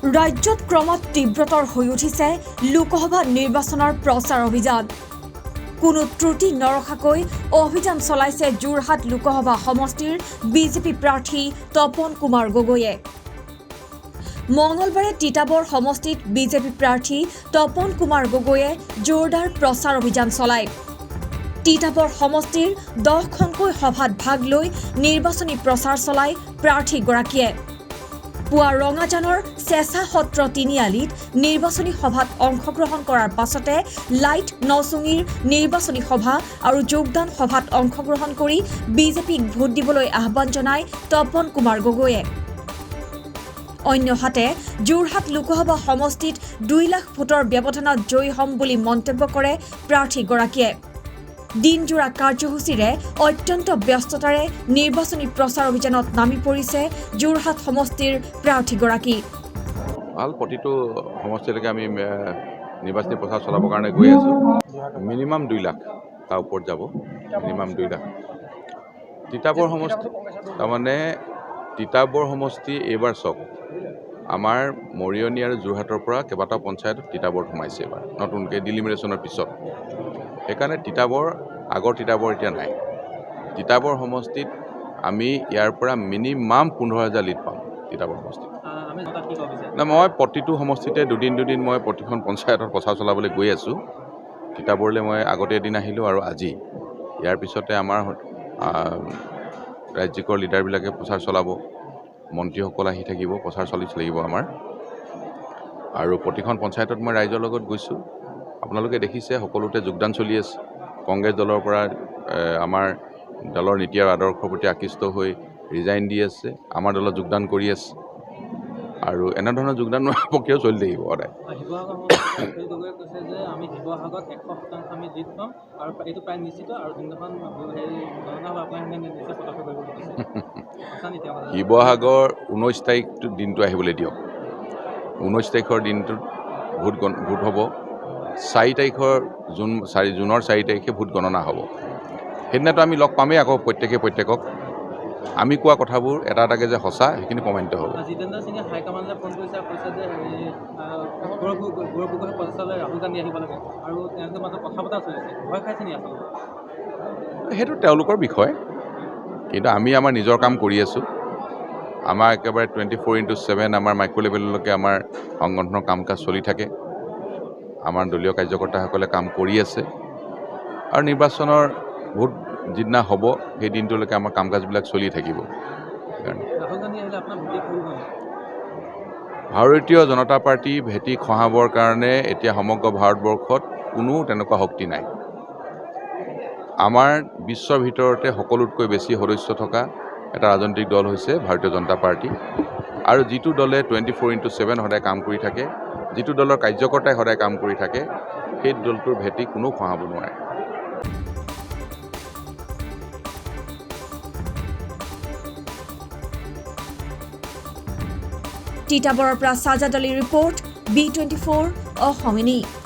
ৰাজ্যত ক্ৰমত তীব্ৰতৰ হৈ উঠিছে লোকসভা নিৰ্বাচনৰ প্ৰচাৰ অভিযান। কোনো ত্ৰুটি নৰখাকৈ অভিযান চলাইছে যোৰহাট লোকসভা সমষ্টিৰ বিজেপি প্ৰাৰ্থী তপন কুমাৰ গগৈয়ে। মঙলবাৰে তিতাবৰ সমষ্টিত বিজেপি প্ৰাৰ্থী তপন কুমাৰ গগৈয়ে জোৰদাৰ প্ৰচাৰ অভিযান চলায়। তিতাবৰ সমষ্টিৰ 10খনকৈ সভাত ভাগ লৈ নিৰ্বাচনী প্ৰচাৰ চলায় প্ৰাৰ্থীগৰাকীয়ে। পুৱা ৰঙাজানৰ চেঁচা সত্ৰ তিনিআলিত নিৰ্বাচনী সভাত অংশগ্ৰহণ কৰাৰ পাছতে লাইট নচুঙিৰ নিৰ্বাচনী সভা আৰু যোগদান সভাত অংশগ্ৰহণ কৰি বিজেপিক ভোট দিবলৈ আহ্বান জনায় তপন কুমাৰ গগৈয়ে। অন্যহাতে যোৰহাট লোকসভা সমষ্টিত 2 লাখ ভোটৰ ব্যৱধানত জয়ী হ'ম বুলি মন্তব্য কৰে প্ৰাৰ্থীগৰাকীয়ে। দিনজোৰা কাৰ্যসূচীৰে অত্যন্ত ব্যস্ততাৰে নিৰ্বাচনী প্ৰচাৰ অভিযানত নামি পৰিছে যোৰহাট সমষ্টিৰ প্ৰাৰ্থীগৰাকী। প্ৰতিটো সমষ্টিলৈকে আমি নিৰ্বাচনী প্ৰচাৰ চলাবৰ কাৰণে গৈ আছোঁ। মিনিমাম 2 লাখ তাৰ ওপৰত যাব, মিনিমাম 2 লাখ। তিতাবৰ সমষ্টি তাৰমানে তিতাবৰ সমষ্টি এইবাৰ চাওক, আমাৰ মৰিয়নি আৰু যোৰহাটৰ পৰা কেইবাটাও পঞ্চায়তত তিতাবৰত সোমাইছে এইবাৰ নতুনকৈ ডিলিমিনেশ্যনৰ পিছত। সেইকাৰণে তিতাবৰ আগৰ তিতাবৰ এতিয়া নাই। তিতাবৰ সমষ্টিত আমি ইয়াৰ পৰা মিনিমাম 15,000 লিড পাম তিতাবৰ সমষ্টিত। মই প্ৰতিটো সমষ্টিতে দুদিন মই প্ৰতিখন পঞ্চায়তত প্ৰচাৰ চলাবলৈ গৈ আছোঁ। তিতাবৰলৈ মই আগতে এদিন আহিলোঁ আৰু আজি। ইয়াৰ পিছতে আমাৰ ৰাজ্যিকৰ লিডাৰবিলাকে প্ৰচাৰ চলাব, মন্ত্ৰীসকল আহি থাকিব, প্ৰচাৰ চলি থাকিব আমাৰ। আৰু প্ৰতিখন পঞ্চায়তত মই ৰাইজৰ লগত গৈছোঁ। আপোনালোকে দেখিছে সকলোতে যোগদান চলি আছে। কংগ্ৰেছ দলৰ পৰা আমাৰ দলৰ নীতি আৰু আদৰ্শৰ প্ৰতি আকৃষ্ট হৈ ৰিজাইন দি আছে, আমাৰ দলত যোগদান কৰি আছে। আৰু এনেধৰণৰ যোগদান প্ৰক্ৰিয়াও চলি থাকিব সদায়। শিৱসাগৰ 19 তাৰিখ দিনটো আহিবলৈ দিয়ক। 19 তাৰিখৰ দিনটোত ভোট হ'ব। 4 তাৰিখৰ জুনৰ 4 তাৰিখে ভোট গণনা হ'ব। সেইদিনাতো আমি লগ পামেই আকৌ প্ৰত্যেকক। আমি কোৱা কথাবোৰ এটা এটাকৈ যে সঁচা সেইখিনি প্ৰমাণিত হ'ব। সেইটো তেওঁলোকৰ বিষয়, কিন্তু আমি আমাৰ নিজৰ কাম কৰি আছোঁ। আমাৰ একেবাৰে 24/7 আমাৰ মাইক্ৰ' লেভেললৈকে আমাৰ সংগঠনৰ কাম কাজ চলি থাকে। আমাৰ দলীয় কাৰ্যকৰ্তাসকলে কাম কৰি আছে আৰু নিৰ্বাচনৰ ভোট যিদিনা হ'ব সেই দিনটোলৈকে আমাৰ কাম কাজবিলাক চলি থাকিব। ভাৰতীয় জনতা পাৰ্টি ভেটি খহাবৰ কাৰণে এতিয়া সমগ্ৰ ভাৰতবৰ্ষত কোনো তেনেকুৱা শক্তি নাই। আমাৰ বিশ্বৰ ভিতৰতে সকলোতকৈ বেছি সদস্য থকা এটা ৰাজনৈতিক দল হৈছে ভাৰতীয় জনতা পাৰ্টি। আৰু যিটো দলে 24/7 সদায় কাম কৰি থাকে, যিটো দলৰ কাৰ্যকৰ্তাই সদায় কাম কৰি থাকে, সেই দলটোৰ ভেটি কোনো খহাব নোৱাৰে। তিতাবৰৰ পৰা সাজাদ আলীৰ ৰিপৰ্ট, B24 অসমীয়া।